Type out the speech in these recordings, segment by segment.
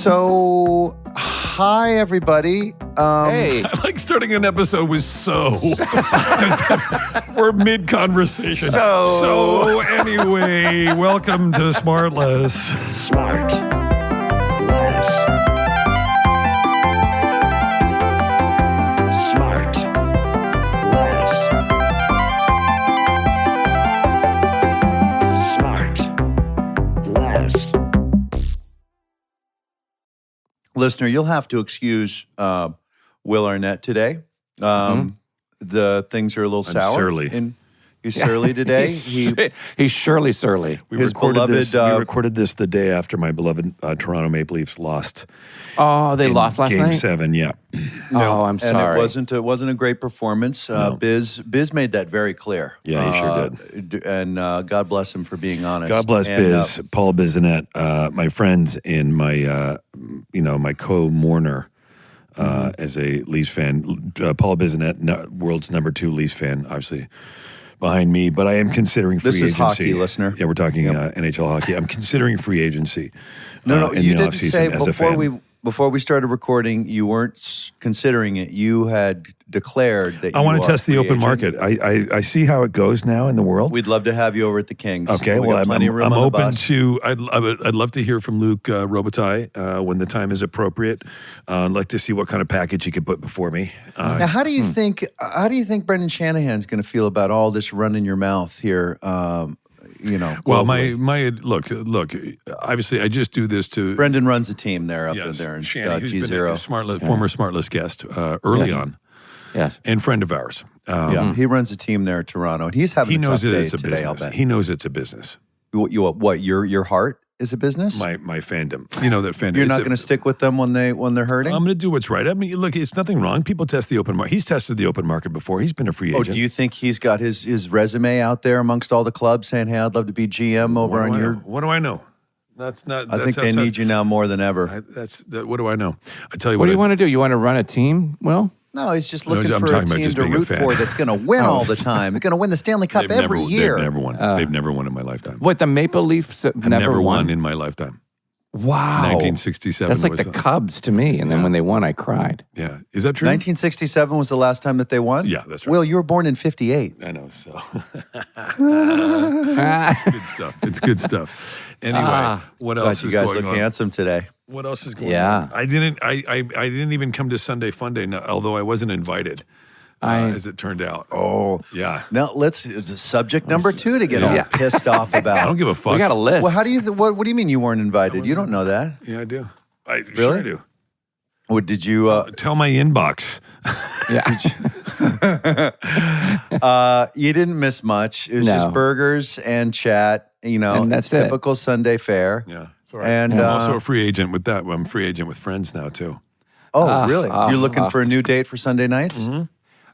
So, hi everybody. Hey. I like starting an episode with so. We're mid-conversation. So anyway, welcome to SmartLess. SmartLess. Listener, you'll have to excuse Will Arnett today. The things are a little sour. Surly. He's surly today. He's surely surly. We His recorded beloved, we recorded this the day after my beloved Toronto Maple Leafs lost. Oh, they lost last Game night? 7, yeah. Oh, I'm sorry. And it wasn't a great performance. No. Biz made that very clear. Yeah, he sure did. And God bless him for being honest. God bless Biz, Paul Bissonnette, my friend and my, my co-mourner as a Leafs fan. Paul Bissonnette, world's number 2 Leafs fan, obviously behind me, but I am considering free agency. This is hockey, listener. Yeah, we're talking NHL hockey. I'm considering free agency. No, in you the didn't offseason say as a fan. before we started recording, you weren't considering it. You had declared that I you want to are test the free open agent. market. I see how it goes now in the world. We'd love to have you over at the Kings. Okay, We well, got plenty of room I'm on the open bus. to. I'd love to hear from Luc Robitaille when the time is appropriate. I'd like to see what kind of package he could put before me. Now, how do you think Brendan Shanahan's going to feel about all this run in your mouth here? Well, globally? my look. Obviously, I just do this to. Brendan runs a team there up Yes, there in Shanny, who's been a G0. former SmartLess guest early on, Yes. and friend of ours. He runs a team there in Toronto, and he's having He a knows tough that day it's a today. I'll business. bet. He knows it's a business. Your heart is a business? My fandom. You know that fandom. You're not going to stick with them when they're hurting? I'm going to do what's right. I mean, look, it's nothing wrong. People test the open market. He's tested the open market before. He's been a free agent. Do you think he's got his resume out there amongst all the clubs saying, "Hey, I'd love to be GM over on your"? What do I know? That's not. I think they need you now more than ever. What do I know? I tell you What what. do you want to do? You want to run a team? Well, No, he's just No, looking I'm for a talking about team just to being a root fan. for that's going to win all the time. They're going to win the Stanley Cup every year. They've never won. They've never won in my lifetime. what, the Maple Leafs I've never won in my lifetime. Wow. 1967. That's like was the Cubs to me. And then when they won, I cried. Yeah, is that true? 1967 was the last time that they won? Yeah, that's right. Will, you were born in 58. I know. So good stuff. It's good stuff. Anyway, what else God, you is guys going look on? handsome today. What else is going Yeah. on? I didn't even come to Sunday Funday, although I wasn't invited, as it turned out. Oh. Yeah. Now, it's subject number 2 to get all pissed off about. I don't give a fuck. We got a list. Well, how do you, what do you mean you weren't invited? You don't know that. Yeah, I do. I Really? sure do. What did you, Tell my inbox. you didn't miss much. It was No. just burgers and chat, And that's it's typical Sunday fare. Yeah. It's all right. And, I'm also a free agent with that. I'm a free agent with friends now, too. Oh, really? You're looking for a new date for Sunday nights? Mm-hmm.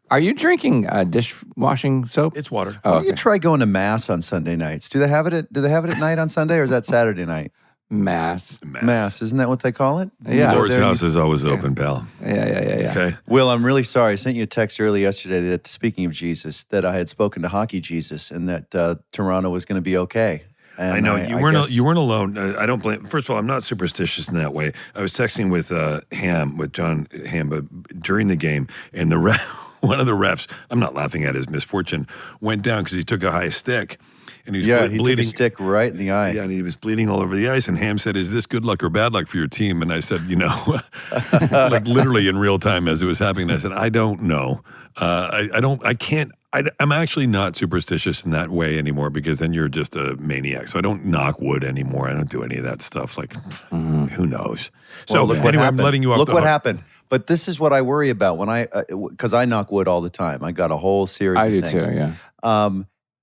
Are you drinking dishwashing soap? It's water. Why don't you try going to mass on Sunday nights? Do they have it at night on Sunday, or is that Saturday night? Mass. Mass, isn't that what they call it? Yeah. You go Lord's there and house is always open, pal. Yeah. Okay. Will, I'm really sorry. I sent you a text early yesterday that, speaking of Jesus, that I had spoken to Hockey Jesus and that Toronto was going to be okay. And I know I weren't guess- you weren't alone. I don't blame. First of all, I'm not superstitious in that way. I was texting with John Ham, but during the game, and one of the refs, I'm not laughing at his misfortune, went down because he took a high stick, and he was he bleeding. took a stick right in the eye. Yeah, and he was bleeding all over the ice. And Ham said, "Is this good luck or bad luck for your team?" And I said, like literally in real time as it was happening. I said, "I don't know. I can't. I'm actually not superstitious in that way anymore because then you're just a maniac. So I don't knock wood anymore. I don't do any of that stuff. Like, who knows? So Well, look what anyway, happened. I'm letting you off Look the what hook. happened. But this is what I worry about when because I knock wood all the time. I got a whole series I of do things. too, yeah.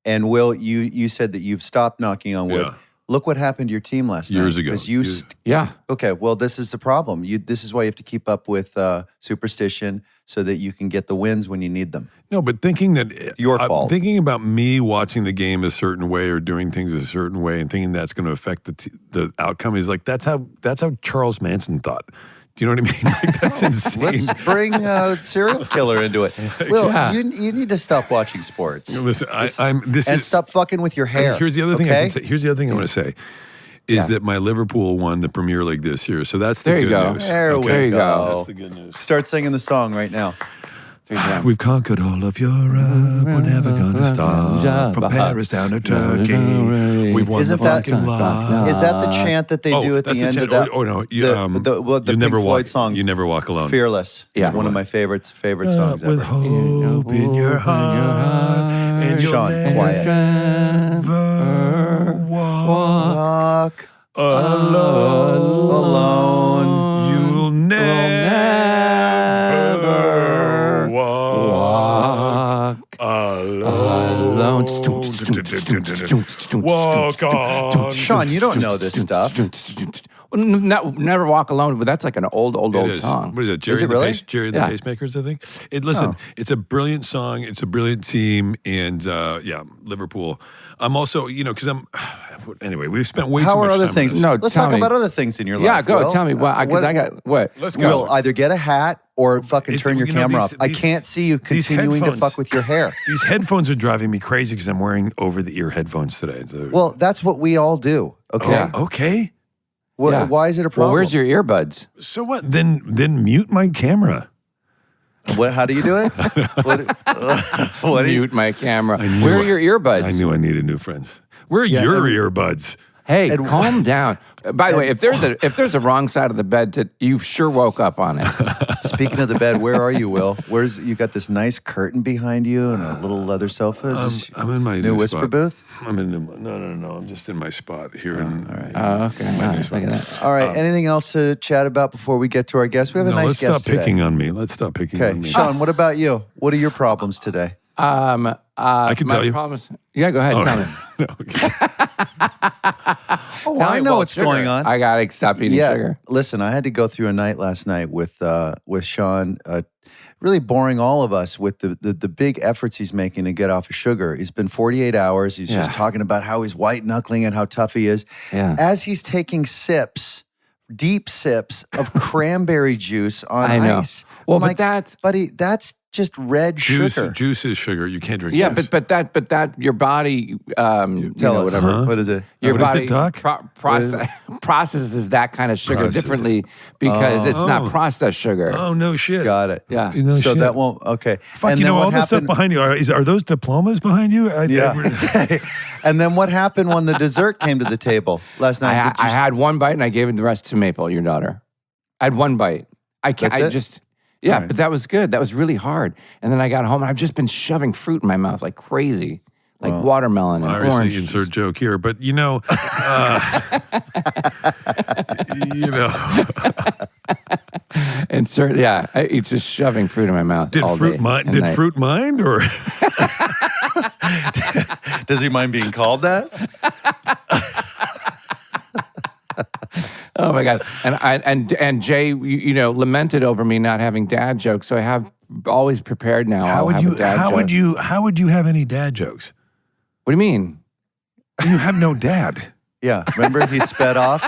And Will, you said that you've stopped knocking on wood. Yeah. Look what happened to your team last night. Years ago. Because you Yeah. okay, well, this is the problem. This is why you have to keep up with superstition so that you can get the wins when you need them. No, but thinking that Your fault. Thinking about me watching the game a certain way or doing things a certain way, and thinking that's going to affect the outcome is like that's how Charles Manson thought. Do you know what I mean? Like, that's insane. Let's bring a serial killer into it. Will, you need to stop watching sports. Listen, and stop fucking with your hair. Here's the other thing I okay? can say. Here's the other thing I want to say. is that my Liverpool won the Premier League this year. So that's the There you good go. news. There we There you go. go. That's the good news. Start singing the song right now. We've conquered all of Europe. We're never gonna stop. From Paris down to Turkey. We've won Isn't the that- fucking lot. Is that the chant that they do at that's the end chant. of that? Oh, no. the You Pink never Floyd walk. song, You never walk alone. Fearless. Yeah. One of my favorite songs With ever. hope in your heart, and you'll Sean, quiet. never walk Walk alone. You'll never walk alone. Walk on. Sean, you don't know this stuff. Never walk alone, but that's like an old It is. song. What is it? Jerry Is it and the really? Jerry and the Yeah. Pacemakers, I think. Listen, it's a brilliant song. It's a brilliant team. And Liverpool. I'm also, because anyway, we've spent way too How much are other time things? on this. No, Let's tell talk me. about other things in your life. Yeah, go. Will. Tell me. Well, because I got what? Let's go. Will, either get a hat or fucking It's- turn your you know, camera these- off. I these- can't see you these continuing to headphones- fuck with your hair. These headphones are driving me crazy because I'm wearing over-the-ear headphones today. So- Well, that's what we all do. Okay. Yeah. okay. Yeah. Why is it a problem? Well, where's your earbuds? So what? Then mute my camera. How do you do it? what do you? Mute my camera. knew Where are it. your earbuds? I knew I needed new friends. Where are your earbuds? Hey, And- calm down. By the way, if there's a wrong side of the bed, you sure woke up on it. Speaking of the bed, where are you, Will? You got this nice curtain behind you and a little leather sofa? Is this I'm in my new whisper spot. booth? I'm in no. I'm just in my spot here. All right. Oh, okay. All right, look at that. All right. Anything else to chat about before we get to our guest? We have a nice let's guest stop today. picking on me. Let's stop picking Okay, on me. Sean, what about you? What are your problems today? I can my tell you. Problems, yeah, go ahead. Tell me. No, okay. Oh, Tell I me, know well, what's sugar. going on. I gotta stop eating sugar. Listen, I had to go through a night last night with Sean, really boring all of us with the big efforts he's making to get off of sugar. He's been 48 hours. He's just talking about how he's white knuckling and how tough he is. Yeah. As he's taking deep sips of cranberry juice on I know. ice. Well, I'm but like, that's buddy, that's just red sugar. Juice is sugar. You can't drink yeah, juice. but that your body Tell us, whatever. what is it? Your What is body it, Doc? processes that kind of sugar differently because it's not processed sugar. Oh, no shit. Got it. Yeah. You know, So shit. that won't, okay. Fuck, and you then know, what all this stuff happened? behind you. Are those diplomas behind you? Yeah. And then what happened when the dessert came to the table last night? I had one bite and I gave the rest to Maple, your daughter. I had one bite. That's it? Yeah, All right. but that was good. That was really hard. And then I got home and I've just been shoving fruit in my mouth like crazy, like watermelon and Obviously, orange. insert joke here, but you know, It's just shoving fruit in my mouth. did all fruit day mind? and Did night. fruit mind or? Does he mind being called that? Oh my god! And Jay, lamented over me not having dad jokes. So I have always prepared now. How I'll would have you? a dad How joke. would you? How would you have any dad jokes? What do you mean? You have no dad. Yeah. Remember he sped off?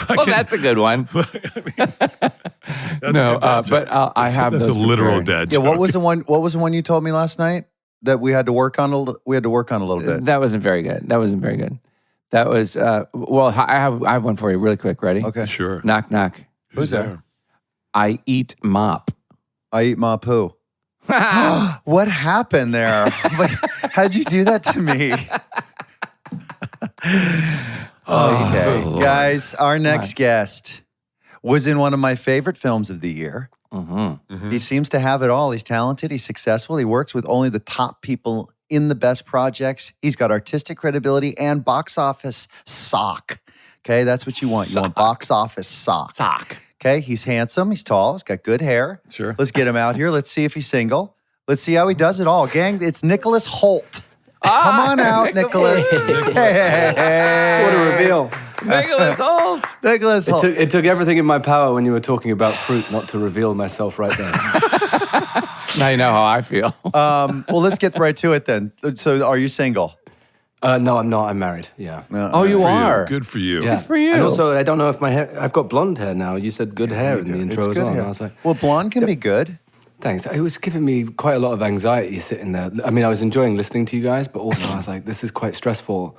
Well, that's a good one. No, but I have that's those a literal prepared. dad Yeah. joke. What was the one you told me last night that we had to work on we had to work on a little bit? That wasn't very good. That was well. I have one for you, really quick. Ready? Okay. Sure. Knock knock. Who's there? I eat mop. I eat my poo. What happened there? Like, how'd you do that to me? Okay, Lord. guys, our next guest was in one of my favorite films of the year. Mm-hmm. He seems to have it all. He's talented. He's successful. He works with only the top people in the best projects. He's got artistic credibility and box office sock. Okay, that's what you want. You want box office sock. Sock. Okay, he's handsome. He's tall. He's got good hair. Sure. Let's get him out here. Let's see if he's single. Let's see how he does it all. Gang, it's Nicholas Hoult. Come on out, Nicholas. Hey. What a reveal. Nicholas Hoult. Nicholas Hoult. It took everything in my power when you were talking about fruit not to reveal myself right there. Now you know how I feel. Well, let's get right to it then. So, are you single? No, I'm not. I'm married. Yeah. Oh, you For you. are. Good for you. Yeah. Good for you. And also, I don't know if my hair, I've got blonde hair now. You said good hair in the intro It's as good well. hair. And I was like, Well, blonde can be good. thanks. It was giving me quite a lot of anxiety sitting there. I mean, I was enjoying listening to you guys, but also I was like, this is quite stressful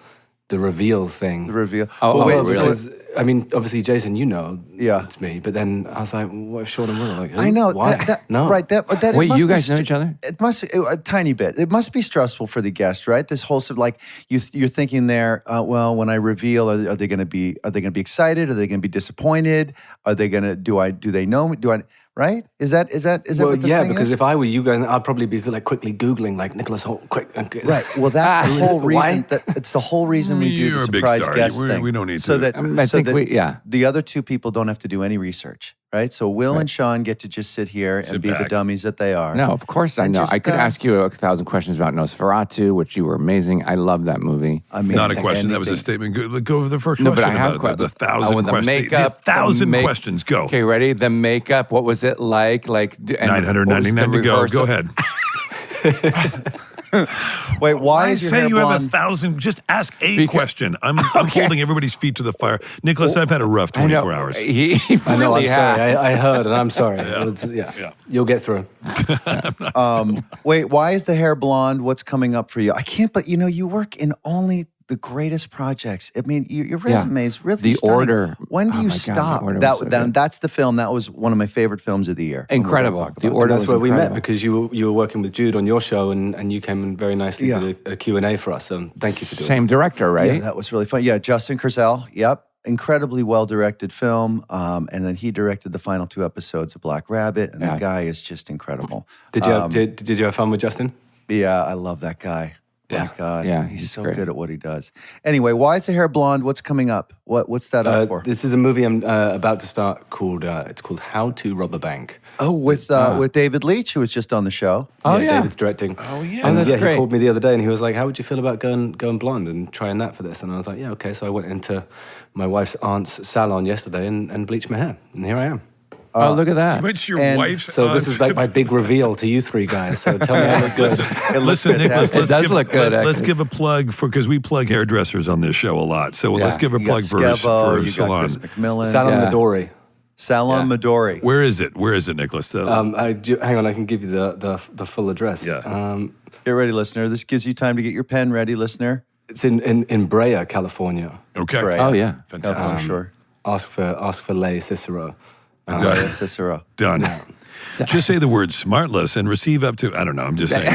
the reveal thing. The reveal. Oh, wait, really? Because, I mean, obviously, Jason, you know Yeah. it's me. But then I was like, what if Sean and Will? Like, who? I know. Why? No. Right. That it Wait, must you be guys know each other? It must a tiny bit. It must be stressful for the guest, right? This whole sort of like you're thinking there. Well, when I reveal, are they going to be excited? Are they going to be disappointed? Are they going to do they know me? Right? Is that Well, what the yeah, thing because is? if I were you guys, I'd probably be like quickly Googling like Nicholas Hoult, quick. Right. Well, that's the whole reason. Why? It's the whole reason we do You're the a big surprise star. guest thing. We don't need so to. that I so think that the other two people don't have to do any research, right? So Will and Sean get to just sit here and be the back. dummies that they are. No, of course I And know. just, I could ask you 1,000 questions about Nosferatu, which you were amazing. I love that movie. I mean, Not a question. That was a anything. statement. Go over the first No, question. but I have about it. The questions. 1,000 The questions. makeup. The 1,000 questions. Go. Okay, ready? The makeup. What was it like? And 999 to go. Go ahead. Wait, why I is your say hair you blonde? have 1,000. Just ask a question. I'm holding everybody's feet to the fire. Nicholas, I've had a rough 24 hours. He I know. really I'm sorry. has. I heard, and I'm sorry. Yeah. You'll get through. Wait, why is the hair blonde? What's coming up for you? I can't, but you work in only the greatest projects. I mean, your resume is really The stunning. Order. When do Oh you my God, stop? The Order was so good. That's the film. That was one of my favorite films of the year. And we're gonna Incredible. talk about The it. Order That's was where we met incredible. because you were working with Jude on your show, and you came in very nicely Yeah. with a Q&A for us. So thank you for doing Same director, right? Yeah, that was really fun. Yeah, Justin Kurzel. Yep. Incredibly well-directed film. And then he directed the final 2 episodes of Black Rabbit. And the guy is just incredible. Did you have fun with Justin? Yeah, I love that guy. My God. Yeah, he's he's so great. good at what he does. Anyway, why is the hair blonde? What's coming up? What's that up for? This is a movie I'm about to start called it's called How to Rob a Bank. Oh, with David Leitch, who was just on the show. Oh, yeah. David's directing. Oh, yeah. And that's yeah, great. he called me the other day and he was like, "How would you feel about going blonde and trying that for this?" And I was like, "Yeah, okay." So I went into my wife's aunt's salon yesterday and bleached my hair, and here I am. Oh, look at that. What's your And wife's So this is like my big reveal to you 3 guys. So tell me I look good. Listen, Nicholas, It does look good, Let's actually. give a plug because we plug hairdressers on this show a lot. So let's give a You got plug for a Skevo, you got salon. Chris McMillan. Salon Yeah. Midori. Salon Midori. Where is it? Where is it, Nicholas? Hang on, I can give you the full address. Yeah. Get ready, listener. This gives you time to get your pen ready, listener. It's in Brea, California. Okay. Right. Oh, yeah. Fantastic. For sure. Ask for Lay Cicero. Daria Cicero. Done. Just say the word SmartLess and receive up to, I don't know, I'm just saying.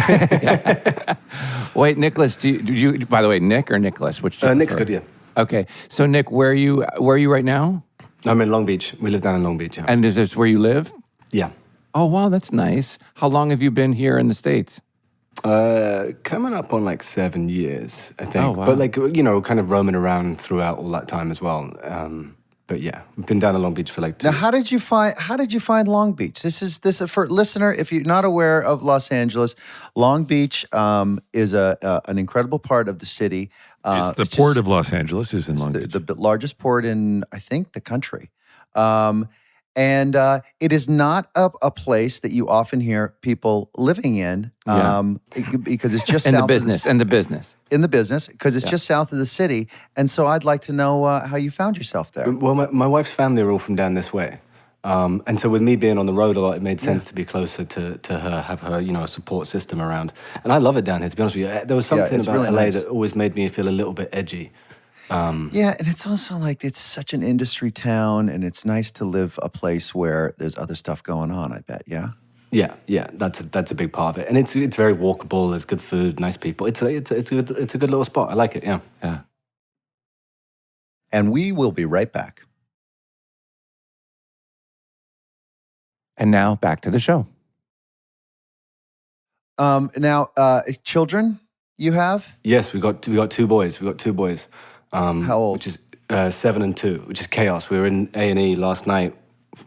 Wait, Nicholas, do you, by the way, Nick or Nicholas? Which do you Nick's prefer? good, yeah. Okay. So, Nick, where are you right now? I'm in Long Beach. We live down in Long Beach, yeah. And is this where you live? Yeah. Oh, wow, that's nice. How long have you been here in the States? Coming up on like 7 years, I think. Oh, wow. But like, kind of roaming around throughout all that time as well. But yeah, we've been down in Long Beach for like 2 Now, years. how did you find Long Beach? This is for listener. If you're not aware of Los Angeles, Long Beach is an incredible part of the city. It's the port of Los Angeles is in Long Beach. the largest port in, I think, the country. And it is not a place that you often hear people living in because it's just In south the business, of in the business, because it's just south of the city. And so I'd like to know how you found yourself there. Well, my wife's family are all from down this way. And so with me being on the road a lot, it made sense to be closer to her, have her, a support system around. And I love it down here, to be honest with you. There was something it's about really LA nice. that always made me feel a little bit edgy. Yeah, and it's also like it's such an industry town, and it's nice to live a place where there's other stuff going on, I bet, yeah? Yeah, that's a big part of it. And it's very walkable, there's good food, nice people. It's a good little spot. I like it, yeah. Yeah. And we will be right back. And now back to the show. Now, children you have? Yes, we got 2 boys. How old? Which is 7 and 2, which is chaos. We were in A&E last night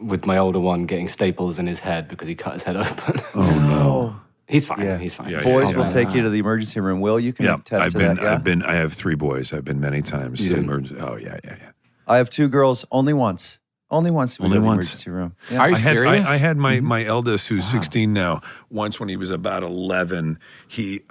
with my older one getting staples in his head because he cut his head open. Oh, no. He's fine. Yeah. He's fine. Yeah, Boys yeah. will take you to the emergency room. Will, you can Yeah, attest to that, yeah? I have 3 boys. I've been many times to the emergency. Oh, yeah. I have 2 girls, only once. Only once we Only go to the once. emergency room. Yeah. Are you I had, serious? I had my eldest, who's 16 now. Once, when he was about 11, he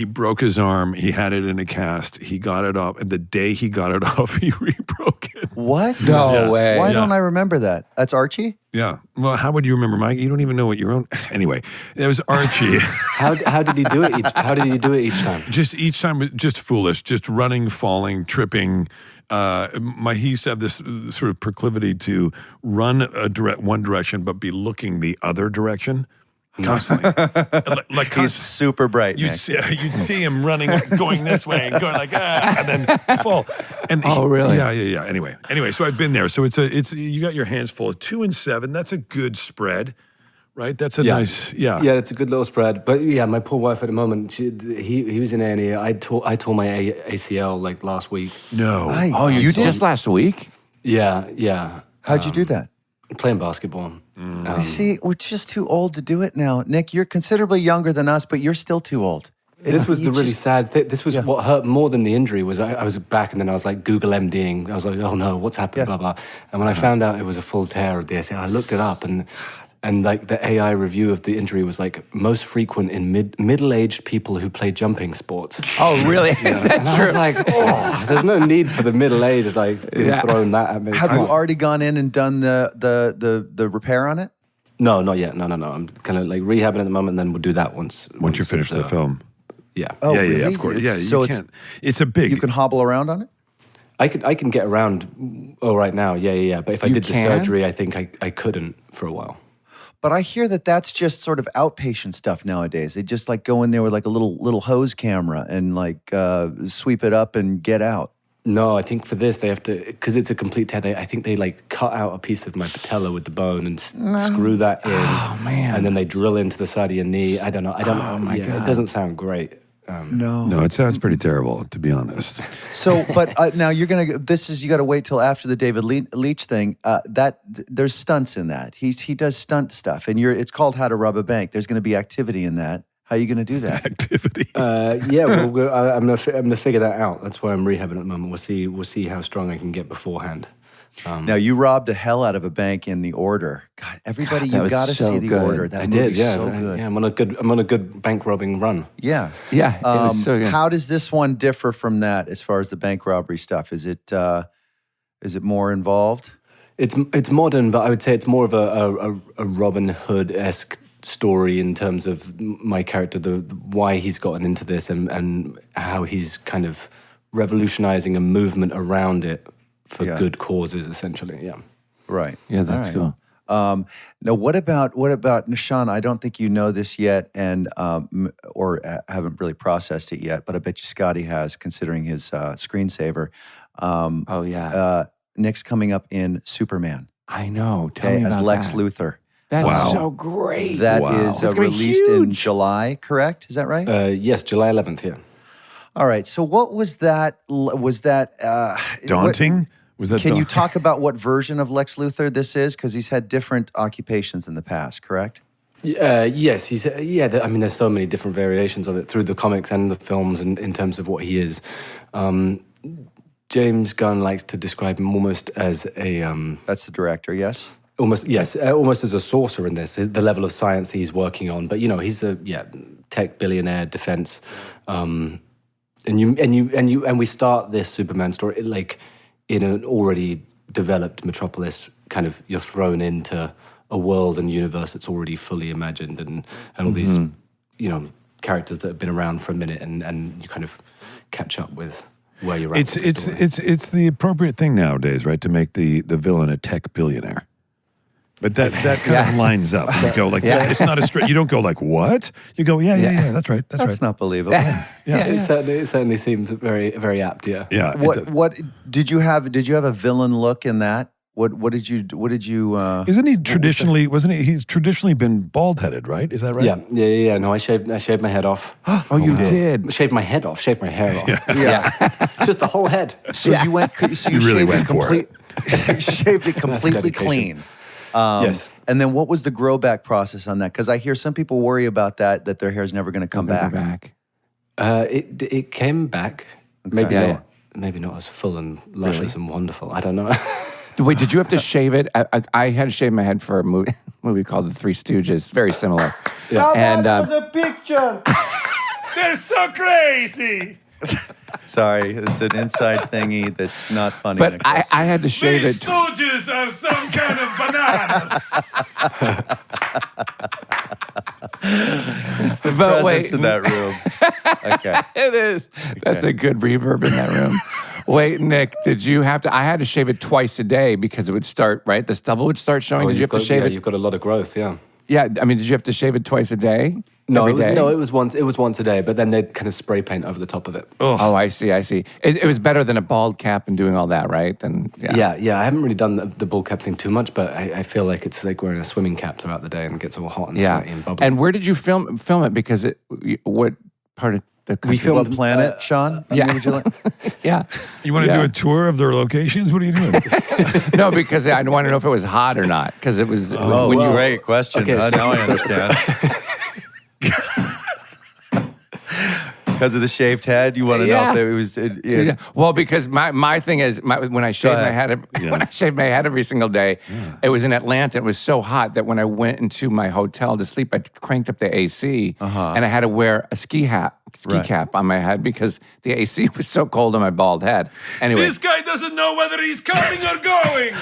broke his arm. He had it in a cast. He got it off, and the day he got it off, he rebroke it. What? No Yeah. way. Why Yeah. don't I remember that? That's Archie? Yeah. Well, how would you remember, Mike? You don't even know what your own. Anyway, it was Archie. How did he do it? How did he do it each time? Just each time, just foolish, just running, falling, tripping. He used to have this sort of proclivity to run one direction, but be looking the other direction constantly. like He's super bright, You'd Nick. you'd see him running, going this way and going like and then fall. And really? Yeah. Anyway, so I've been there. So it's you got your hands full. 2 and 7. That's a good spread, right? That's a nice Yeah, it's a good little spread. But yeah, my poor wife at the moment, he was in A&E. I tore my ACL like last week. No. You did? just last week? Yeah. How'd you do that? Playing basketball. See, we're just too old to do it now. Nick, you're considerably younger than us, but you're still too old. This was You the really just- sad thing. This was what hurt more than the injury was I was back and then I was like Google MDing. I was like, oh no, what's happened, blah, blah. And when I found out it was a full tear of the ACL, I looked it up and like the AI review of the injury was like most frequent in middle-aged people who play jumping sports. Oh, really? Is that And I true? was like, there's no need for the middle age like being thrown that at me. Have you already gone in and done the repair on it? No, not yet. No. I'm kind of like rehabbing at the moment, and then we'll do that once Once you finish the film. Yeah. Oh, yeah, really? of course. It's- You so can't. It's a big. You can hobble around on it? I can get around right now. Yeah. But if I You did the can? surgery, I think I couldn't for a while. But I hear that that's just sort of outpatient stuff nowadays. They just like go in there with like a little hose camera and like sweep it up and get out. No, I think for this they have to, because it's a complete tear. I think they like cut out a piece of my patella with the bone and screw that in. Oh, man. And then they drill into the side of your knee. I don't know. Oh, my God. It doesn't sound great. No, it sounds pretty terrible, to be honest. So, but now you're gonna. You got to wait till after the David Leitch thing. There's stunts in that. He does stunt stuff, and it's called How to Rob a Bank. There's going to be activity in that. How are you going to do that? Activity. I'm gonna figure that out. That's why I'm rehabbing at the moment. We'll see how strong I can get beforehand. Now you robbed the hell out of a bank in The Order. God, everybody, that you was got to so see The good. Order. That I movie's did, yeah. so good. Yeah, I'm on a good bank robbing run. Yeah. Yeah, it was so good. How does this one differ from that as far as the bank robbery stuff? Is it more involved? It's modern, but I would say it's more of a Robin Hood-esque story in terms of my character, why he's gotten into this and how he's kind of revolutionizing a movement around it for good causes, essentially. Yeah. Right. Yeah, that's All right. Now, what about Nishan? I don't think you know this yet, and or haven't really processed it yet. But I bet you Scotty has, considering his screensaver. Oh, yeah. Nick's coming up in Superman. I know. Tell me as about Lex that. Luthor. That's so great. That Wow. is It's gonna be released in huge. July. Correct? Is that right? Yes, July 11th, yeah. All right. So, what was that? Was that Daunting? Was that Can you daunting? talk about what version of Lex Luthor this is? Because he's had different occupations in the past, correct? Yes, he's I mean, there's so many different variations of it through the comics and the films, in terms of what he is. James Gunn likes to describe him almost as a That's the director, yes? almost as a sorcerer in this. The level of science he's working on, but he's a tech billionaire, defense, and we start this Superman story like in an already developed metropolis. Kind of you're thrown into a world and universe that's already fully imagined, and all these characters that have been around for a minute, and you kind of catch up with where you're at. It's the appropriate thing nowadays, right, to make the villain a tech billionaire. But that kind of lines up. You go like, it's not a straight. You don't go like, what? You go, yeah, that's right. That's right. not believable. It certainly seems very, very apt. Yeah. Yeah. What did you have? Did you have a villain look in that? What did you? Isn't he traditionally? Wasn't he? He's traditionally been bald headed, right? Is that right? Yeah. No, I shaved my head off. Oh, you did? Shaved my head off. Shaved my hair off. Yeah. Just the whole head. So you went. So you really shaved went for it. shaved it completely dedication. clean. Yes. And then what was the grow back process on that? Because I hear some people worry about that their hair is never going to come back. It came back. Maybe Yeah, not. Maybe not as full and luscious and wonderful. I don't know. Wait, did you have to shave it? I had to shave my head for a movie called The Three Stooges. Very similar. Yeah. And a picture. They're so crazy. Sorry, it's an inside thingy that's not funny. But Nicholas. I had to shave These it. stooges are some kind of bananas. It's the But presence wait. in that room. Okay. It is. That's a good reverb in that room. Wait, Nick, did you have to? I had to shave it twice a day because it would start, right? The stubble would start showing. Did you have to shave it? You've got a lot of growth, yeah. Yeah, I mean, did you have to shave it twice a day? No, Every day? it was once a day, but then they'd kind of spray paint over the top of it. Oh, I see. It was better than a bald cap and doing all that, right? And Yeah. I haven't really done the ball cap thing too much, but I feel like it's like wearing a swimming cap throughout the day and it gets all hot and sweaty and bubbly. And where did you film it? Because what part of the country? We filmed What planet, Sean? I mean, would you like? Yeah. You want to do a tour of their locations? What are you doing? No, because I want to know if it was hot or not. Because it was Oh, when you great question. Okay, Now I understand. Because of the shaved head, you want to know if it was. Yeah. Well, because my thing is when I shaved my ahead. head when I shaved my head every single day, it was in Atlanta. It was so hot that when I went into my hotel to sleep, I cranked up the AC and I had to wear a ski cap on my head because the AC was so cold on my bald head. Anyway, This guy doesn't know whether he's coming or going.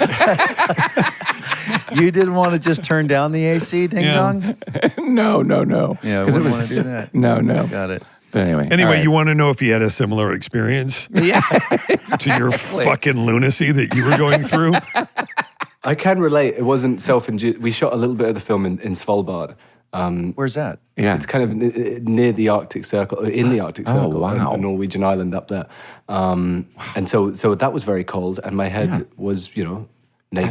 You didn't want to just turn down the AC, ding dong? no. Yeah, 'Cause wouldn't want to do that. No. Got it. But anyway. Anyway, all right. you want to know if he had a similar experience Yeah. to your fucking lunacy that you were going through? I can relate. It wasn't self-induced. We shot a little bit of the film in Svalbard. Where's that? Yeah. It's kind of near the Arctic Circle, in the Arctic Circle, wow. a Norwegian island up there. And so that was very cold, and my head was, naked.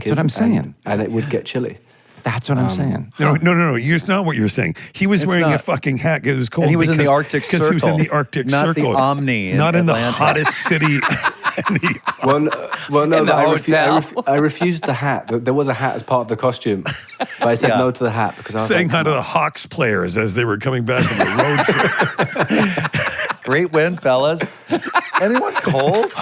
That's what I'm saying. And it would get chilly. That's what I'm saying. No. It's not what you're saying. He was wearing a not. fucking hat. It was cold. And he was in the Arctic because he was in the Arctic not Circle. the Omni in Not in Atlanta. the hottest city. Well, no, In the but hotel. I refused the hat. There was a hat as part of the costume, but I said no to the hat because I was Saying like, hi to the Hawks players as they were coming back from the road trip. Great win, fellas. Anyone cold?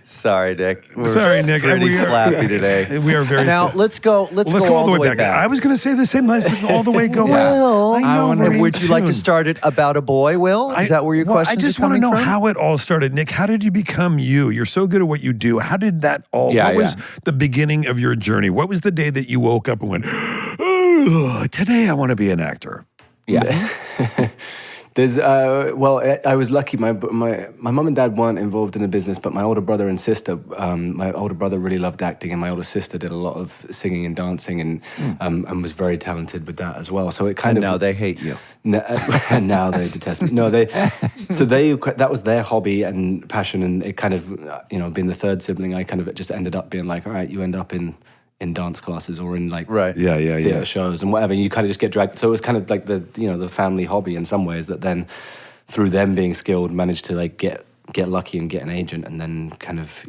Sorry, Nick. Sorry, Nick. Pretty We are- slappy today. We are very Now sad. let's go. Let's go all the way back. I was going to say the same. Let's all the way go back. Will, I know, wanna we're and in would you like to tune. start it about a boy? Will, is that where your question? I just want to know from? how it all started, Nick. How did you become you? You're so good at what you do. How did that all? Yeah, what was the beginning of your journey? What was the day that you woke up and went, "Oh, today I want to be an actor"? Yeah. There's I was lucky. My mum and dad weren't involved in the business, but my older brother and sister. My older brother really loved acting, and my older sister did a lot of singing and dancing, and was very talented with that as well. So it kind And of now they hate you. and now they detest me. No, that was their hobby and passion, and it kind of being the third sibling, I kind of just ended up being like, all right, you end up in dance classes or in like theater shows and whatever. You kind of just get dragged. So it was kind of like the family hobby in some ways that then through them being skilled managed to like get lucky and get an agent and then kind of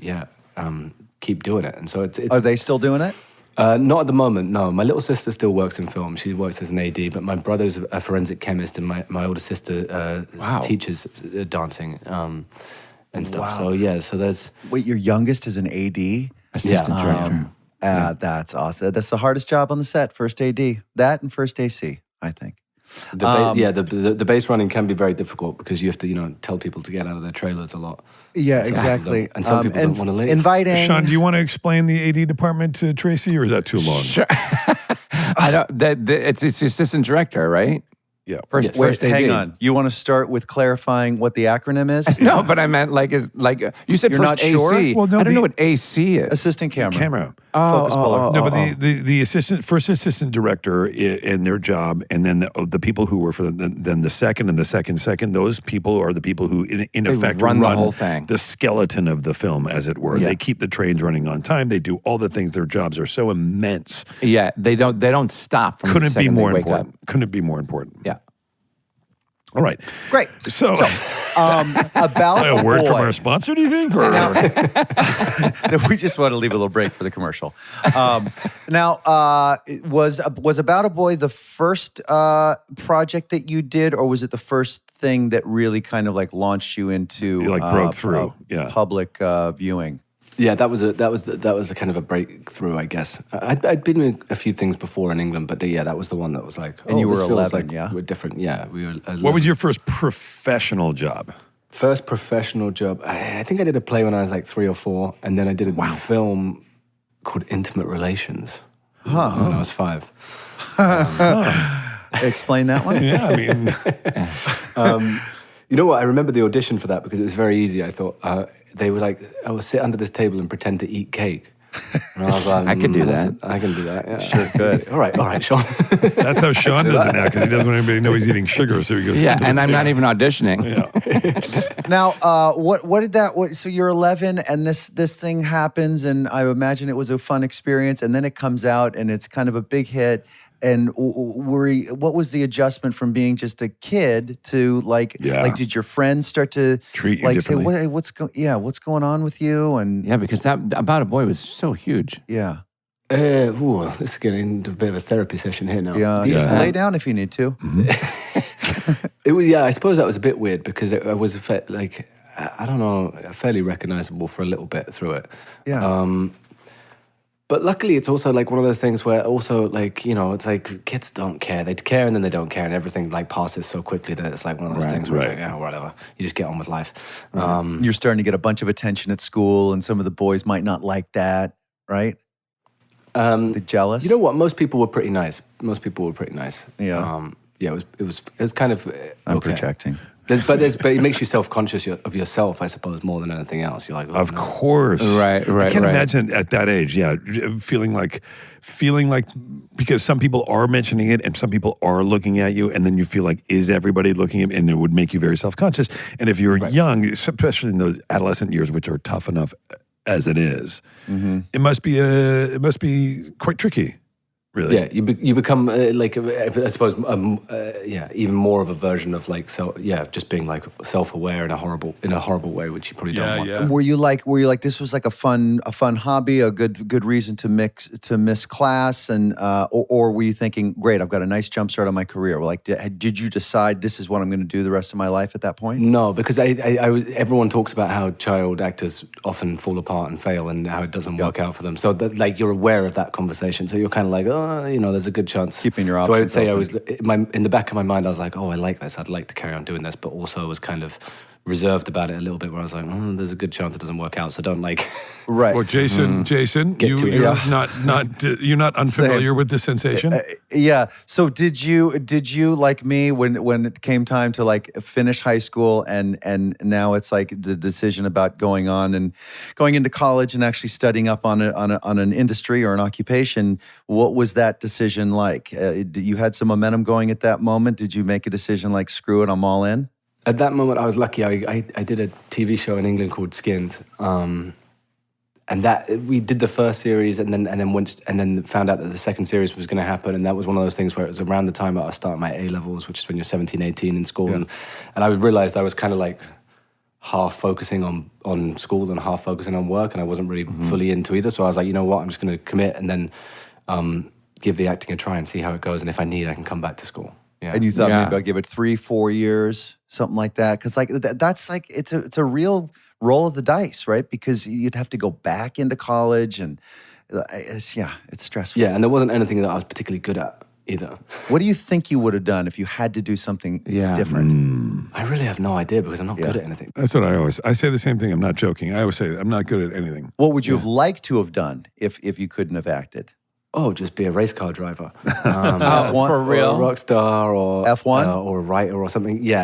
keep doing it. And so it's Are they still doing it? not at the moment, no. My little sister still works in film. She works as an AD, but my brother's a forensic chemist and my older sister teaches dancing and stuff. Wow. So there's Wait, your youngest is an AD? Assistant director. That's awesome. That's the hardest job on the set, first AD. That and first AC, I think. the base running can be very difficult because you have to tell people to get out of their trailers a lot. Yeah, Some people exactly. don't- and some people don't want to leave. Inviting. Sean, do you want to explain the AD department to Tracy, or is that too long? Sure. I don't. It's assistant director, right? Yeah. First Wait, AD. hang on. You want to start with clarifying what the acronym is? No, but I meant like you said. You're first not sure? AC. Well, no, I don't know the- what AC is. Assistant camera. Camera. Focus puller. No, but the first assistant director in their job, and then the people who were then the second and the second, those people are the people who in effect run the whole thing. the skeleton of the film, as it were. Yeah. They keep the trains running on time. They do all the things. Their jobs are so immense. Yeah, they don't stop from the Couldn't be second more they wake important. up. Couldn't it be more important? Yeah. All right. Great. So, About a a word boy. from our sponsor, do you think? Or We just want to leave a little break for the commercial. Was About a Boy the first project that you did, or was it the first thing that really kind of like launched you into You, like, broke through, yeah. public viewing? Yeah, that was a kind of a breakthrough, I guess. I'd been in a few things before in England, but that was the one that was like. And you this were feels 11, like yeah? we're different. Yeah, we were. 11. what was your first professional job? First professional job. I think I did a play when I was like 3 or 4, and then I did a film called Intimate Relations when I was 5. Explain that one. Yeah, I mean, You know what? I remember the audition for that because it was very easy. I thought they were like, I will sit under this table and pretend to eat cake. And I was like, I can do that. I can do that. Yeah. Sure, good. All right, Sean. that's how Sean does it now because he doesn't want anybody to know he's eating sugar. So he goes, Yeah, and I'm not even auditioning. Now, what did that? So you're 11, and this thing happens, and I imagine it was a fun experience, and then it comes out, and it's kind of a big hit. And what was the adjustment from being just a kid to like did your friends start to treat you like say differently? what's going on with you? And Yeah, because that About a Boy was so huge. yeah, Let's get into a bit of a therapy session here now. just lay down if you need to. It was, I suppose that was a bit weird because it was like, I don't know, fairly recognizable for a little bit through it. Yeah. But luckily, it's also like one of those things where also like, it's like kids don't care. They care and then they don't care, and everything like passes so quickly that it's like one of those things where it's like, whatever. You just get on with life. You're starting to get a bunch of attention at school, and some of the boys might not like that, right? They're jealous. You know what? Most people were pretty nice. Yeah. It was kind of. I'm okay. projecting. But it makes you self-conscious of yourself, I suppose, more than anything else. You're like, of course, right. I can't imagine at that age, feeling like because some people are mentioning it and some people are looking at you, and then you feel like, is everybody looking at me? And it would make you very self-conscious. And if you're young, especially in those adolescent years, which are tough enough as it is, it must be quite tricky. Really? Yeah, you become like, I suppose, even more of a version of like, just being like self-aware in a horrible way, which you probably don't want. Yeah. Were you like this was like a fun hobby, a good reason to miss class, and or were you thinking, great, I've got a nice jump start on my career? Like, did you decide this is what I'm going to do the rest of my life at that point? No, because everyone talks about how child actors often fall apart and fail, and how it doesn't work out for them. So like you're aware of that conversation, so you're kind of like, there's a good chance. Keeping your options. So I would say open. in the back of my mind, I was like, I like this. I'd like to carry on doing this, but also I was kind of reserved about it a little bit, where I was like, there's a good chance it doesn't work out, so don't like. Right. Well, Jason, you're not unfamiliar with the sensation. Yeah. So did you like me when it came time to like finish high school and now it's like the decision about going into college and actually studying up on an industry or an occupation? What was that decision like? You had some momentum going at that moment. Did you make a decision like, screw it, I'm all in? At that moment, I was lucky. I did a TV show in England called Skins, and that we did the first series, and then found out that the second series was going to happen. And that was one of those things where it was around the time I was starting my A levels, which is when you're 17, 18 in school, and I realized I was kind of like half focusing on school and half focusing on work, and I wasn't really fully into either. So I was like, you know what, I'm just going to commit and then give the acting a try and see how it goes, and if I need, I can come back to school. Yeah. And you thought maybe I'll give it 3-4 years, something like that, because like that's like it's a real roll of the dice, right? Because you'd have to go back into college, and it's stressful. Yeah, and there wasn't anything that I was particularly good at either. What do you think you would have done if you had to do something different? I really have no idea because I'm not good at anything. That's what I say the same thing. I'm not joking. I always say I'm not good at anything. What would you have liked to have done if you couldn't have acted? Oh, just be a race car driver. F1? For real? Or a rock star or F1? or a writer or something. Yeah.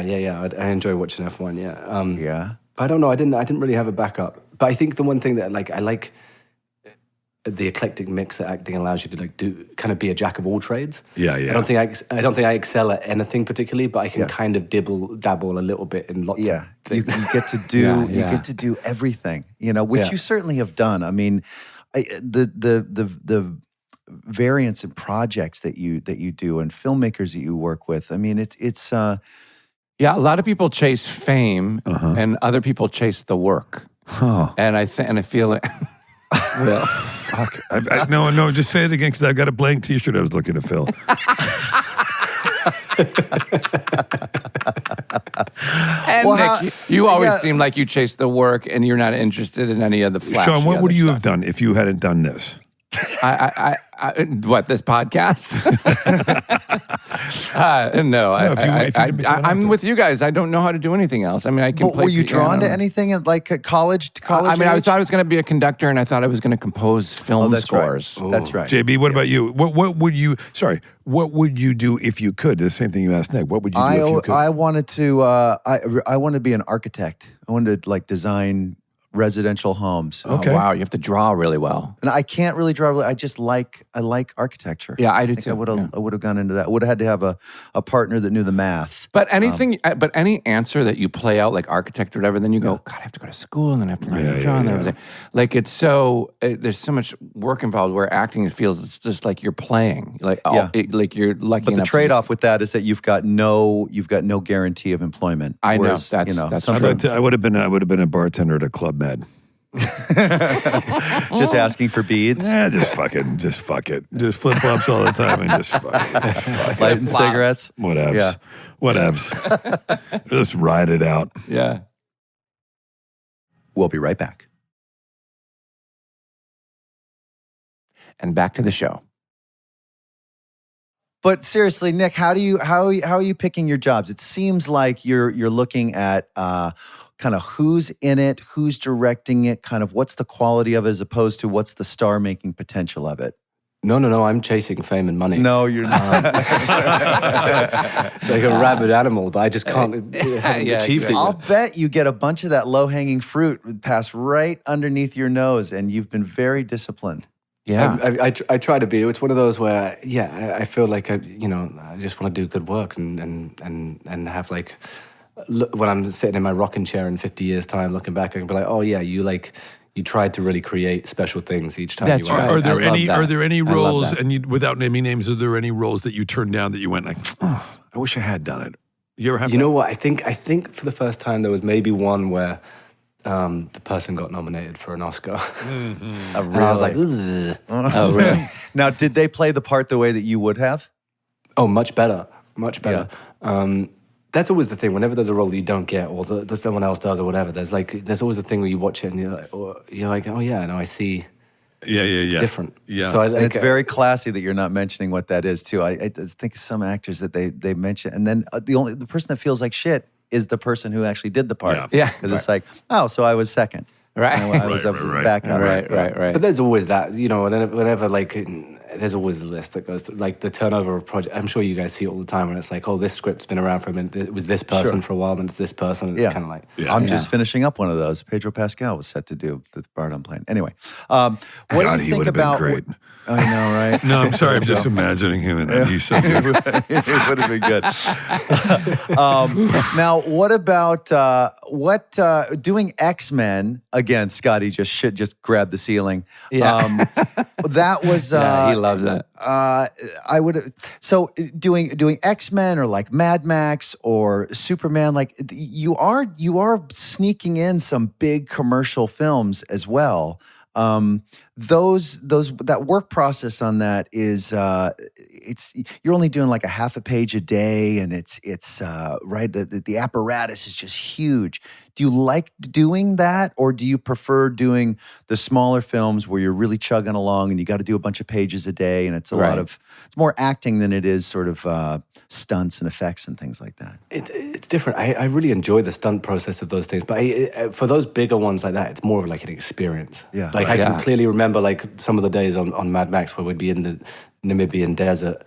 I enjoy watching F1, yeah. Yeah. But I don't know, I didn't really have a backup. But I think the one thing that I like the eclectic mix that acting allows you to like do, kind of be a jack of all trades. Yeah. I don't think I excel at anything particularly, but I can kind of dabble a little bit in lots of things. You get to do you get to do everything, which you certainly have done. I mean, the variants and projects that you do and filmmakers that you work with. I mean, it's a lot of people chase fame and other people chase the work. And I feel like well, fuck. No, just say it again because I've got a blank T-shirt I was looking to fill. And Nick, you always seem like you chase the work and you're not interested in any of the flash. Sean, what would you have done if you hadn't done this? What, this podcast? No, I'm with you guys. I don't know how to do anything else. I mean, I can play Were you drawn to piano. anything at like college? I mean, I age? thought I was going to be a conductor, and I thought I was going to compose film scores. Right. That's right. JB, what about you? What would you? Sorry, what would you do if you could? The same thing you asked Nick. What would you do if you could? I wanted to. I wanted to be an architect. I wanted to like design residential homes. Okay. Oh, wow, you have to draw really well. And I can't really draw. I just like architecture. Yeah, I do think too. I would have gone into that. Would have had to have a partner that knew the math. But anything, but any answer that you play out like architect or whatever, then you go, God, I have to go to school and then I have to learn to draw and everything. Like it's so there's so much work involved. Where acting, it feels it's just like you're playing. Like like you're lucky. But the trade-off with that is that you've got no guarantee of employment. I know Whereas, that's something- I would have been a bartender at a Club Med. Just asking for beads. Yeah, just fuck it. Just flip flops all the time and just fuck it. Lighting cigarettes. Whatevs. Yeah. Whatevs. Just ride it out. Yeah. We'll be right back. And back to the show. But seriously, Nick, how are you picking your jobs? It seems like you're looking at kind of who's in it, who's directing it, kind of what's the quality of it as opposed to what's the star-making potential of it. No. I'm chasing fame and money. No, you're not. Like a rabid animal, but I just can't achieve it. I'll bet you get a bunch of that low-hanging fruit pass right underneath your nose, and you've been very disciplined. Yeah, I try to be. It's one of those where, I feel like I just want to do good work and have like, when I'm sitting in my rocking chair in 50 years' time, looking back, I can be like, oh yeah, you tried to really create special things each time. That's you went. right. Are there any roles, and without naming names, are there any roles that you turned down that you went like, oh, I wish I had done it? You ever have? You know what? I think for the first time there was maybe one where the person got nominated for an Oscar. Mm-hmm. And I was like, ugh. Oh, really? Now, did they play the part the way that you would have? Oh, much better. That's always the thing. Whenever there's a role that you don't get, or that someone else does, or whatever, there's always a thing where you watch it and you're like, oh yeah, no, I see. Yeah. It's different. Yeah. So And it's very classy that you're not mentioning what that is too. I think some actors that they mention, and then the person that feels like shit is the person who actually did the part. Yeah. Because it's like, oh, so I was second. Right. I was back up. Right. But there's always that, whenever like, there's always a list that goes through, like the turnover of project. I'm sure you guys see it all the time when it's like, oh, this script's been around for a minute. It was this person for a while, then it's this person. And it's kind of like, I'm just finishing up one of those. Pedro Pascal was set to do the part I'm playing. Anyway, what do you think about? Great. I know, right? No, I'm sorry. I'm just imagining him, and he's so good. It would have been good. Now, what about doing X-Men again? Scotty just grabbed the ceiling. Yeah. That was. He loves that. I would. So doing X-Men or like Mad Max or Superman, like you are sneaking in some big commercial films as well. That work process on that is you're only doing like a half a page a day, and it's right, the apparatus is just huge. Do you like doing that, or do you prefer doing the smaller films where you're really chugging along and you got to do a bunch of pages a day, and it's it's more acting than it is sort of stunts and effects and things like that? It's different. I really enjoy the stunt process of those things, but for those bigger ones like that, it's more of like an experience. Yeah. Like I can clearly remember like some of the days on Mad Max where we'd be in the Namibian desert,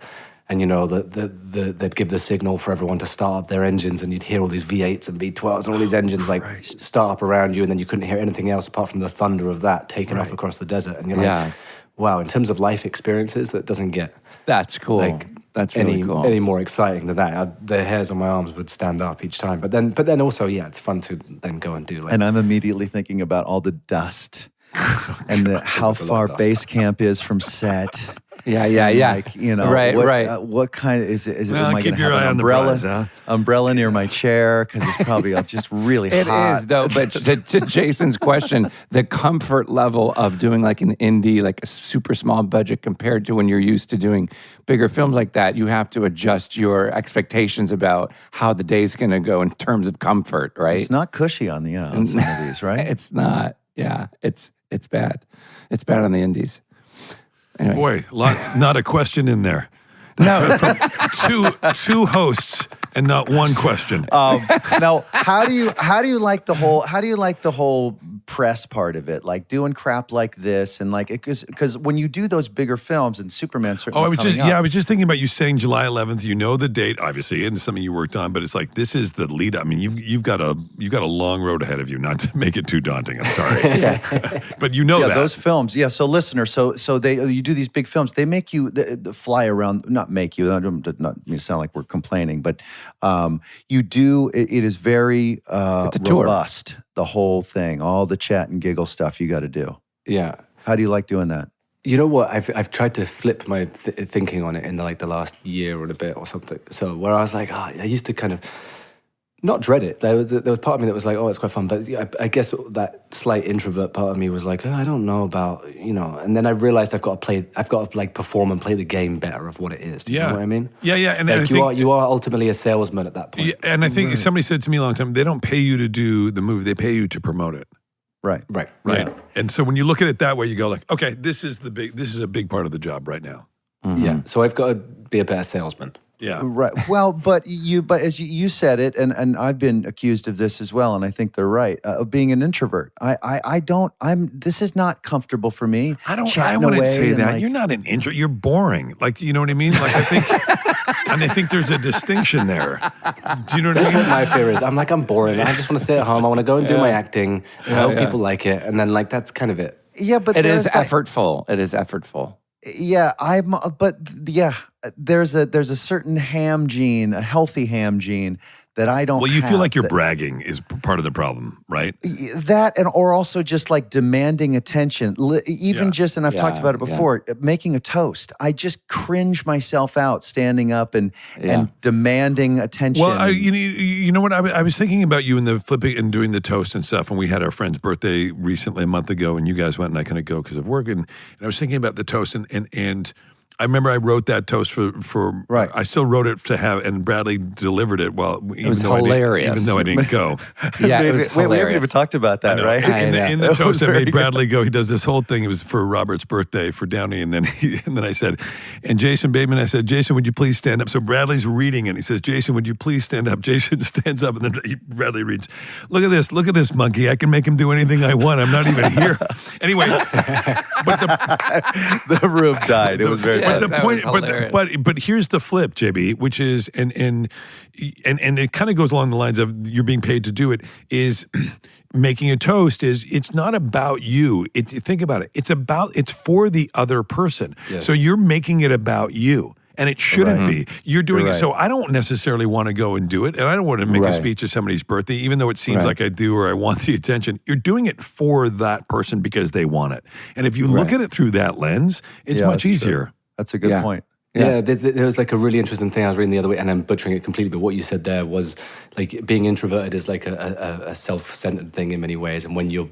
and they'd give the signal for everyone to start up their engines, and you'd hear all these V8s and V12s and all these engines like start up around you, and then you couldn't hear anything else apart from the thunder of that taking off across the desert, and you're like, wow, in terms of life experiences, that doesn't get That's cool. That's really cool. Any more exciting than that. The hairs on my arms would stand up each time. But then also, it's fun to then go and do like. And I'm immediately thinking about all the dust and how far base camp is from set. Yeah. Like, right. What kind of is it? Well, am I going keep to your have eye an on the umbrella? prize, huh? Umbrella near my chair because it's probably just really It hot. is though, but to Jason's question, the comfort level of doing like an indie, like a super small budget compared to when you're used to doing bigger films like that, you have to adjust your expectations about how the day's going to go in terms of comfort, right? It's not cushy on on some of these, right? It's not. Yeah, it's bad. It's bad on the indies. Anyway. Boy, not a question in there. No. From two hosts and not one question. Now, how do you like the whole press part of it, like doing crap like this, and like because when you do those bigger films, and Superman certainly I was just thinking about you saying July 11th. You know the date, obviously, and it's something you worked on, but it's like this is the lead. I mean, you've got a long road ahead of you. Not to make it too daunting. I'm sorry, but you know that those films. Yeah, so listeners, so you do these big films. They make you fly around. Not make you. Not mean to sound like we're complaining, but you do. It is very robust. The whole thing, all the chat and giggle stuff you got to do. Yeah. How do you like doing that? You know what? I've tried to flip my thinking on it in the last year or a bit or something. So where I was like, I used to kind of not dread it. There was part of me that was like, oh, it's quite fun. But I guess that slight introvert part of me was like, I don't know about, And then I realized I've got to like perform and play the game better of what it is. Do you know what I mean? Yeah. And like you are ultimately a salesman at that point. Yeah, and I think somebody said to me a long time, they don't pay you to do the movie; they pay you to promote it. Right. Yeah. And so when you look at it that way, you go like, okay, this is a big part of the job right now. Mm-hmm. Yeah. So I've got to be a better salesman. Yeah. Right. Well, but as you said it, and I've been accused of this as well, and I think they're right, of being an introvert. This is not comfortable for me. I wouldn't say that. Like, you're not an introvert. You're boring. Like, you know what I mean? Like, I think, and I think there's a distinction there. Do you know what I mean? That's what my fear is. I'm boring. I just want to stay at home. I want to go and do my acting. I hope people like it. And then that's kind of it. Yeah, but it is effortful. It is effortful. Yeah, there's a certain ham gene, a healthy ham gene that I don't. Well, you have. feel like you're bragging is part of the problem, right? That or also just like demanding attention, and I've talked about it before. Making a toast, I just cringe myself out standing up and demanding attention. Well, you know what? I was thinking about you in the flipping and doing the toast and stuff. And we had our friend's birthday recently, a month ago, and you guys went, and I couldn't go because of work. And I was thinking about the toast and I remember I wrote that toast for right. I still wrote it to have, and Bradley delivered it. Well, it was hilarious. Even though I didn't go. Yeah, it was hilarious. We haven't even talked about that, right? In the toast, I made Bradley go. He does this whole thing. It was for Robert's birthday for Downey, and then I said, and Jason Bateman, I said, Jason, would you please stand up? So Bradley's reading, and he says, Jason, would you please stand up? Jason stands up, and then Bradley reads, look at this monkey. I can make him do anything I want. I'm not even here. Anyway, but the room died. It was very. But the point, but here's the flip, JB, which is and it kind of goes along the lines of you're being paid to do it. Is making a toast it's not about you. Think about it. It's for the other person. Yes. So you're making it about you. And it shouldn't be. You're doing it. So I don't necessarily want to go and do it. And I don't want to make a speech at somebody's birthday, even though it seems like I do or I want the attention. You're doing it for that person because they want it. And if you look at it through that lens, it's much easier. True. That's a good point. Yeah, there was like a really interesting thing I was reading the other week, and I'm butchering it completely, but what you said there was like being introverted is like a self-centered thing in many ways, and when you're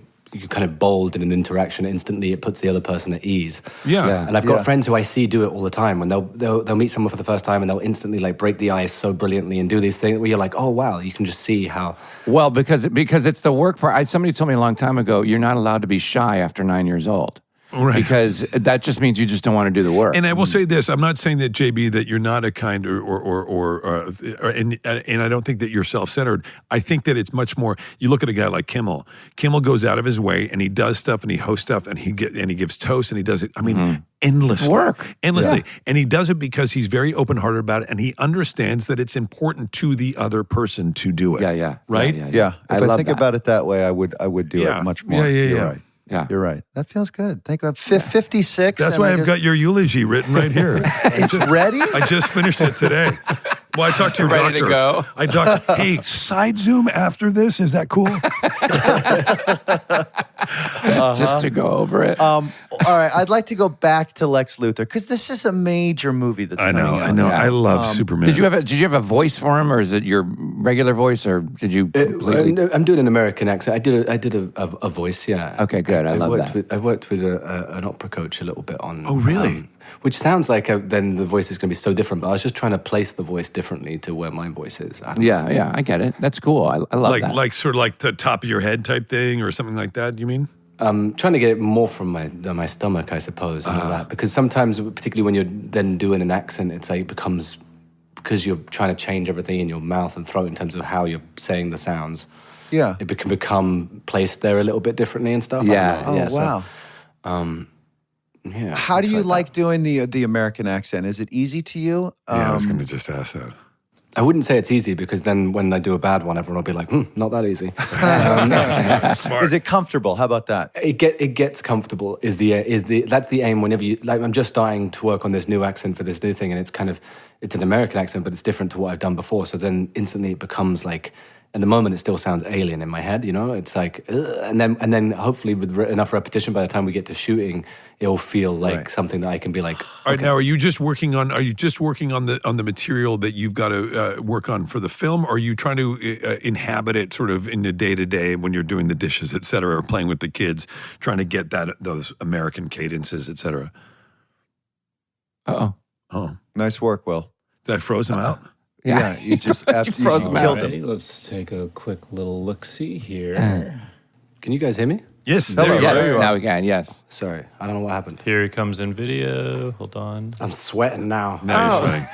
kind of bold in an interaction, instantly it puts the other person at ease. Yeah. And I've got friends who I see do it all the time when they'll meet someone for the first time and they'll instantly like break the ice so brilliantly and do these things where you're like, oh wow, you can just see how. Well, because it's the work part. Somebody told me a long time ago, you're not allowed to be shy after 9 years old. Right. Because that just means you just don't want to do the work. And I will say this: I'm not saying that, JB, that you're not a kind and I don't think that you're self-centered. I think that it's much more. You look at a guy like Kimmel. Kimmel goes out of his way and he does stuff and he hosts stuff and he gives toasts and he does it. I mean, endlessly. Yeah. And he does it because he's very open-hearted about it and he understands that it's important to the other person to do it. Yeah. Right? Yeah. If I think about it that way, I would do it much more. Yeah. You're right. Yeah, you're right. That feels good. Think about 56. That's why I've got your eulogy written right here. It's ready? I just finished it today. Well, I talked to your doctor. Ready to go? I talked, hey, side Zoom after this? Is that cool? Just to go over it. All right, I'd like to go back to Lex Luthor because this is a major movie that's coming out. I know. I love Superman. Did you have a voice for him, or is it your regular voice, or did you? I'm doing an American accent. I did a voice. Yeah. Okay, good. I love that. I worked with an opera coach a little bit on. Oh, really? Which sounds like then the voice is going to be so different, but I was just trying to place the voice differently to where my voice is. Yeah, I get it. That's cool. I love that. Like sort of like the top of your head type thing or something like that, you mean? Trying to get it more from my stomach, I suppose, and all that. Because sometimes, particularly when you're then doing an accent, it's like it becomes, because you're trying to change everything in your mouth and throat in terms of how you're saying the sounds. Yeah. It can become placed there a little bit differently and stuff. Yeah. Wow. Yeah. How do you like doing the American accent? Is it easy to you? Yeah, I was going to just ask that. I wouldn't say it's easy because then when I do a bad one, everyone will be like, not that easy. Smart. Is it comfortable? How about that? It gets comfortable that's the aim whenever you, like, I'm just starting to work on this new accent for this new thing, and it's an American accent, but it's different to what I've done before. So then instantly it becomes like, at the moment it still sounds alien in my head, it's like, and then hopefully with enough repetition, by the time we get to shooting, it'll feel like something that I can be like. All right, now are you just working on the material that you've got to work on for the film, or are you trying to inhabit it sort of in the day-to-day when you're doing the dishes, et cetera, or playing with the kids, trying to get those American cadences, et cetera? Oh. Nice work, Will. Did I froze him out? Yeah, you just after you froze him killed out. him. Let's take a quick little look-see here. Can you guys hear me? Yes, Hello. there you There Yes, you are. now we can. Yes. Sorry, I don't know what happened. Here he comes in video. Hold on. I'm sweating now. No, you're fine.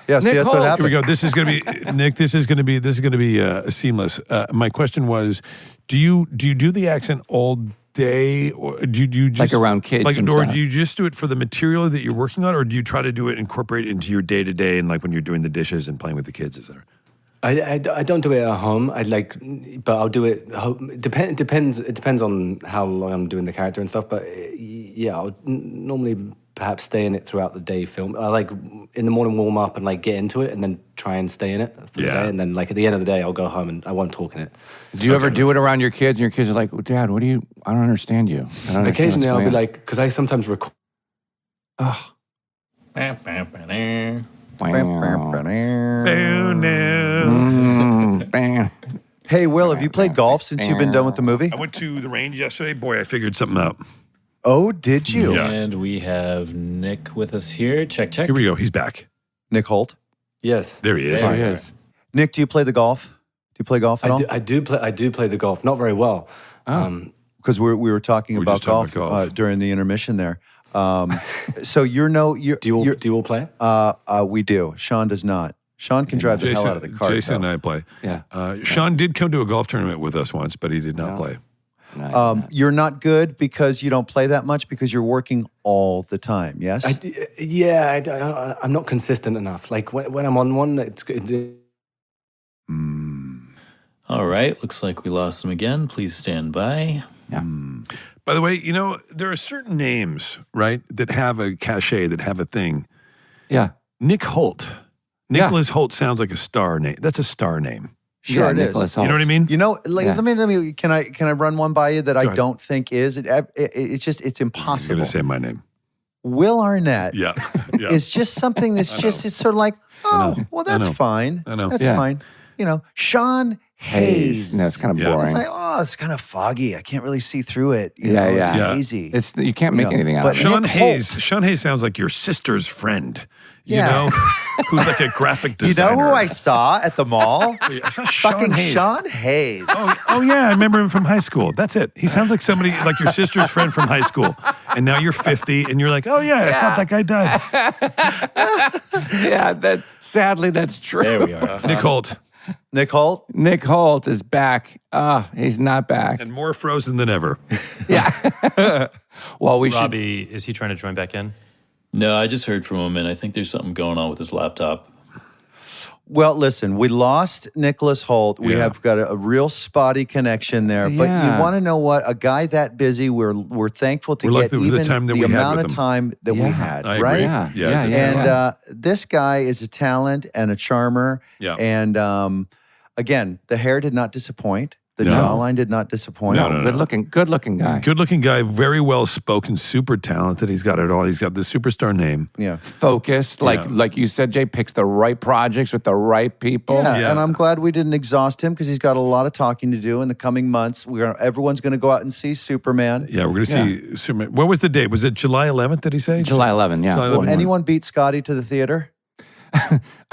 Yeah, see, Nick that's Hoult. what Here happened. we go. This is going to be Nick. This is going to be seamless. My question was, do you do the accent all day, or do you just Like around kids and or stuff? do you just do it for the material that you're working on, or do you try to do it, incorporate it into your day to day, and like when you're doing the dishes and playing with the kids, etc. I don't do it at home. But I'll do it. It depends on how long I'm doing the character and stuff. But yeah, I'll normally perhaps stay in it throughout the day. Film. I like in the morning warm up and like get into it, and then try and stay in it for the day. And then like at the end of the day, I'll go home and I won't talk in it. Do you ever do it around your kids, and your kids are like, well, "Dad, what do you? I don't understand you." I don't understand Occasionally, what's I'll be going on." like, because I sometimes record. Hey, Will, have you played golf since you've been done with the movie? I went to the range yesterday. Boy, I figured something out. Oh, did you? Yeah. And we have Nick with us here. Check. Here we go. He's back. Nick Hoult. Yes, There he is. There he is. Nick, do you play the golf? Do you play golf at all? I do play the golf. Not very well. Because we were talking We're about just talking golf, about golf. During the intermission there. So you're Do you all play? we do. Sean does not. Sean can drive the hell out of the cart. Jason and though. I play. Yeah. Sean did come to a golf tournament with us once, but he did not play. You're not good because you don't play that much because you're working all the time. Yes. I'm not consistent enough. Like when I'm on one, it's good. All right. Looks like we lost him again. Please stand by. By the way, there are certain names, right, that have a cachet, that have a thing. Yeah. Nick Hoult. Nicholas Hoult sounds like a star name. That's a star name. Sure, it is. Nicholas You know what I mean? You know, let me. Can I run one by you that I ahead. don't think is? It's I'm impossible. going to say my name. Will Arnett. Yeah. Is just something that's just. It's sort of like, well, that's know. fine. I know. That's Yeah. fine. Sean Hayes. No, it's kind of Yeah. boring. It's like, it's kind of foggy. I can't really see through it. You Yeah, know, yeah. It's Yeah. hazy. You can't make anything out but of it. Sean Nick Hayes. Hoult. Sean Hayes sounds like your sister's friend. Yeah. Who's like a graphic You designer. know who I saw at the mall? It's not Sean Fucking Hayes. Sean Hayes. Oh yeah, I remember him from high school. That's it. He sounds like somebody like your sister's friend from high school, and now you're 50, and you're like, oh yeah, I thought that guy died. Yeah, sadly that's true. There we are. Nick Hoult, Nick Hoult. Nick Hoult is back. He's not back. and more frozen than ever. Yeah. Well, we should. Robbie, is he trying to join back in? No, I just heard from him, and I think there's something going on with his laptop. Well, listen, we lost Nicholas Hoult. We Yeah. have got a real spotty connection there. But Yeah. you want to know what? A guy that busy, we're thankful to We're get lucky with the even time that the we had amount with of him. time that we Yeah. had, I agree. right? Yeah, Yeah, yeah, it's a yeah. And this guy is a talent and a charmer. Yeah. And again, the hair did not disappoint. The No. jawline did not disappoint. No. Good looking guy. Good-looking guy, very well spoken, super talented. He's got it all. He's got the superstar name. Yeah. Focused, like you said, Jay, picks the right projects with the right people. Yeah, and I'm glad we didn't exhaust him because he's got a lot of talking to do in the coming months. Everyone's going to go out and see Superman. Yeah, we're going to see Superman. What was the date? Was it July 11th, did he say? July 11, yeah. July Will 11th. anyone beat Scotty to the theater?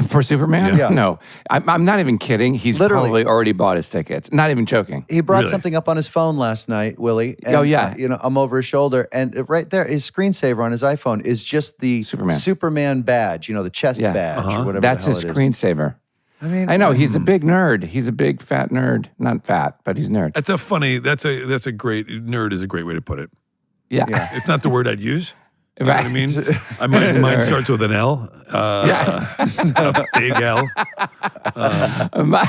For Superman? Yeah. No. I'm not even kidding. He's Literally. probably already bought his tickets. Not even joking. He brought Really? something up on his phone last night, Willie. And, Oh, yeah. I'm over his shoulder, and right there, his screensaver on his iPhone is just the Superman badge, the chest badge or whatever That's the hell his it is. screensaver. I mean, I know he's a big nerd. He's a big fat nerd. Not fat, but he's a nerd. That's a great, nerd is a great way to put it. Yeah. It's not the word I'd use. You know Right. what I mean? Mine starts with an L. A big L.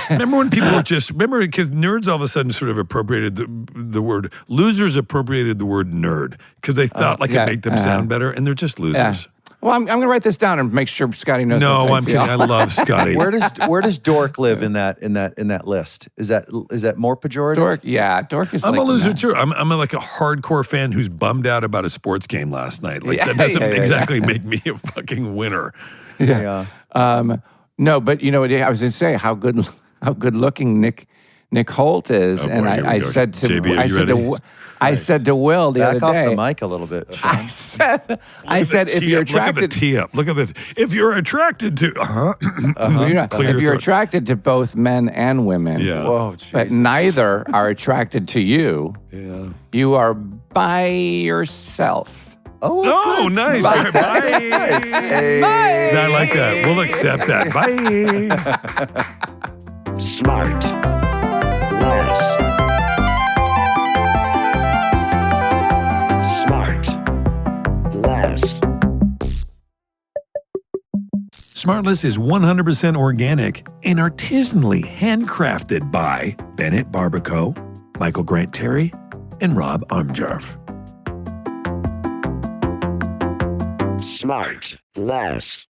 Remember when people were because nerds all of a sudden sort of appropriated the word, losers appropriated the word nerd because they thought it made them sound better, and they're just losers. Yeah. Well, I'm going to write this down and make sure Scotty knows. No, I'm kidding. I love Scotty. Where does dork live in that list? Is that more pejorative? Dork, yeah, dork is. I'm like a loser that. too. I'm like a hardcore fan who's bummed out about a sports game last night. Like that Yeah, doesn't yeah, exactly make me a fucking winner. Yeah. No, but I was going to say how good looking Nick Hoult is, Oh, and boy, here we I go. said to JB, are you ready? I said to Will the Back other off day. the mic a little bit, Sean. I said if you're attracted, look at the tee up. Look at the if you're attracted to if you're attracted to both men and women, yeah. Whoa, but Jesus. neither are attracted to you, Yeah. you are by yourself. Oh, Oh, good. nice. Bye. Bye. Hey. Bye. I like that. We'll accept that. Bye. SmartLess. SmartLess is 100% organic and artisanally handcrafted by Bennett Barbaco, Michael Grant Terry, and Rob Armjarf. SmartLess.